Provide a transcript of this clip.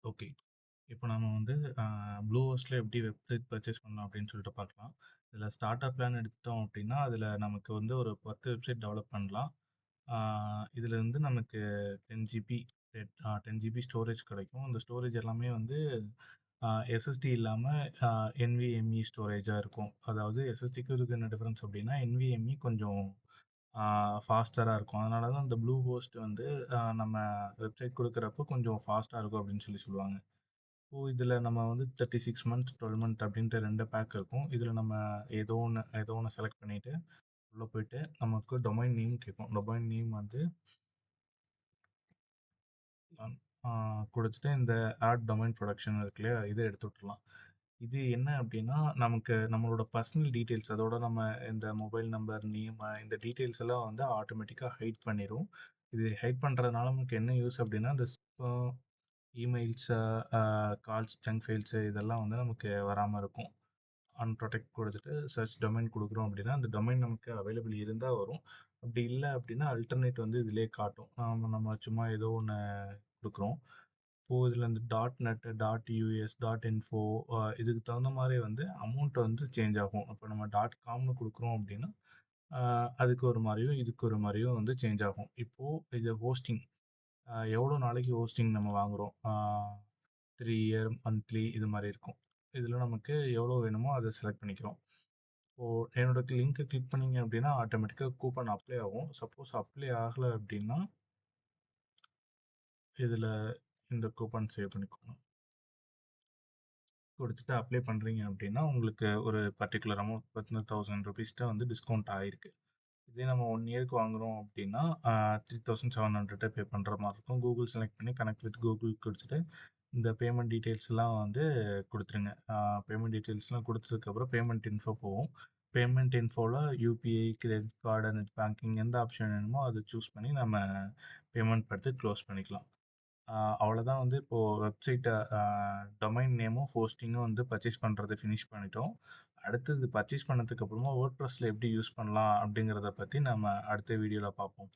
Okay. இப்போ நம்ம வந்து ப்ளூ ஹோஸ்ட்ல எப்படி வெப்சைட் பர்ச்சேஸ் பண்ணலாம் அப்படின்னு சொல்லிட்டு பார்க்கலாம். இதில் ஸ்டார்டர் பிளான் எடுத்துட்டோம் அப்படின்னா, அதில் நமக்கு வந்து ஒரு 10 வெப்சைட் டெவலப் பண்ணலாம். இதில் வந்து நமக்கு 10 ஜிபி 10 ஜிபி ஸ்டோரேஜ் கிடைக்கும். இந்த ஸ்டோரேஜ் எல்லாமே வந்து எஸ்எஸ்டி இல்லாமல் NVMe ஸ்டோரேஜாக இருக்கும். அதாவது எஸ்எஸ்டிக்கு இதுக்கு என்ன டிஃப்ரென்ஸ் அப்படின்னா, NVMe கொஞ்சம் ஃபாஸ்டராக இருக்கும். அதனால தான் இந்த ப்ளூ ஹோஸ்ட் வந்து நம்ம வெப்சைட் கொடுக்குறப்போ கொஞ்சம் ஃபாஸ்ட்டாக இருக்கும் அப்படின்னு சொல்லுவாங்க. ஸோ இதில் நம்ம வந்து 36 மந்த் 12 மந்த் அப்படின்ட்டு 2 பேக் இருக்கும். இதில் நம்ம ஏதோ ஒன்று செலக்ட் பண்ணிவிட்டு உள்ளே போயிட்டு நமக்கு டொமைன் நேம் கேட்கும். டொமைன் நேம் வந்து கொடுத்துட்டு இந்த ஆட் டொமைன் ப்ரொடக்ஷன் இருக்கு இல்லையா, இதை எடுத்து விட்டுலாம். இது என்ன அப்படின்னா, நமக்கு நம்மளோட பர்சனல் டீட்டெயில்ஸ், அதோட நம்ம இந்த மொபைல் நம்பர், நேம், இந்த டீட்டெயில்ஸ் எல்லாம் வந்து ஆட்டோமேட்டிக்காக ஹைட் பண்ணிடும். இது ஹைட் பண்ணுறதுனால நமக்கு என்ன யூஸ் அப்படின்னா, இந்த இமெயில்ஸ், கால்ஸ், ஜங்க் ஃபைல்ஸு இதெல்லாம் வந்து நமக்கு வராமல் இருக்கும். அன்ப்ரொடெக்ட் கொடுத்துட்டு சர்ச் டொமைன் கொடுக்குறோம் அப்படின்னா, அந்த டொமைன் நமக்கு அவைலபிள் இருந்தால் வரும். அப்படி இல்லை அப்படின்னா அல்டர்னேட் வந்து இதிலே காட்டும். நம்ம சும்மா ஏதோ ஒன்று கொடுக்குறோம். இப்போது இதில் இந்த .net, .us, .info இதுக்கு தகுந்த மாதிரி வந்து அமௌண்ட் வந்து சேஞ்ச் ஆகும். இப்போ நம்ம .comனு கொடுக்குறோம் அப்படின்னா அதுக்கு ஒரு மாதிரியும் இதுக்கு ஒரு மாதிரியும் வந்து சேஞ்ச் ஆகும். இப்போது இது ஹோஸ்டிங் எவ்வளோ நாளைக்கு ஹோஸ்டிங் நம்ம வாங்குகிறோம், 3 இயர், மந்த்லி இது மாதிரி இருக்கும். இதில் நமக்கு எவ்வளோ வேணுமோ அதை செலக்ட் பண்ணிக்கிறோம். என்னோட லிங்க்கை கிளிக் பண்ணிங்க அப்படின்னா ஆட்டோமேட்டிக்காக கூப்பன் அப்ளை ஆகும். சப்போஸ் அப்ளை ஆகலை அப்படின்னா இதில் இந்த கூப்பன் சேவ் பண்ணிக்கணும். கொடுத்துட்டு அப்ளை பண்ணுறீங்க அப்படின்னா உங்களுக்கு ஒரு பர்டிகுலர் அமௌண்ட் 10,000 ருபீஸ்ட்டு வந்து டிஸ்கவுண்ட் ஆகிருக்கு. இதே நம்ம 1 இயருக்கு வாங்குகிறோம் அப்படின்னா 3,700 பே பண்ணுற மாதிரி இருக்கும். கூகுள் செலக்ட் பண்ணி கனெக்ட் வித் கூகுள் கொடுத்துட்டு இந்த பேமெண்ட் டீட்டெயில்ஸ்லாம் வந்து கொடுத்துருங்க. பேமெண்ட் டீட்டெயில்ஸ்லாம் கொடுத்ததுக்கப்புறம் பேமெண்ட் இன்ஃபோ போகும். பேமெண்ட் இன்ஃபோவில் UPI, credit card, net banking எந்த ஆப்ஷன் வேணுமோ அதை சூஸ் பண்ணி நம்ம பேமெண்ட் படுத்து க்ளோஸ் பண்ணிக்கலாம். அவ்வளோதான். வந்து இப்போது வெப்சைட்டை டொமைன் நேமும் ஹோஸ்டிங்கும் வந்து பர்ச்சேஸ் பண்ணுறது ஃபினிஷ் பண்ணிட்டோம். அடுத்தது பர்ச்சேஸ் பண்ணதுக்கப்புறமா வேர்ட்ப்ரெஸ்ஸில் எப்படி யூஸ் பண்ணலாம் அப்படிங்கிறத பற்றி நம்ம அடுத்த வீடியோவில் பார்ப்போம்.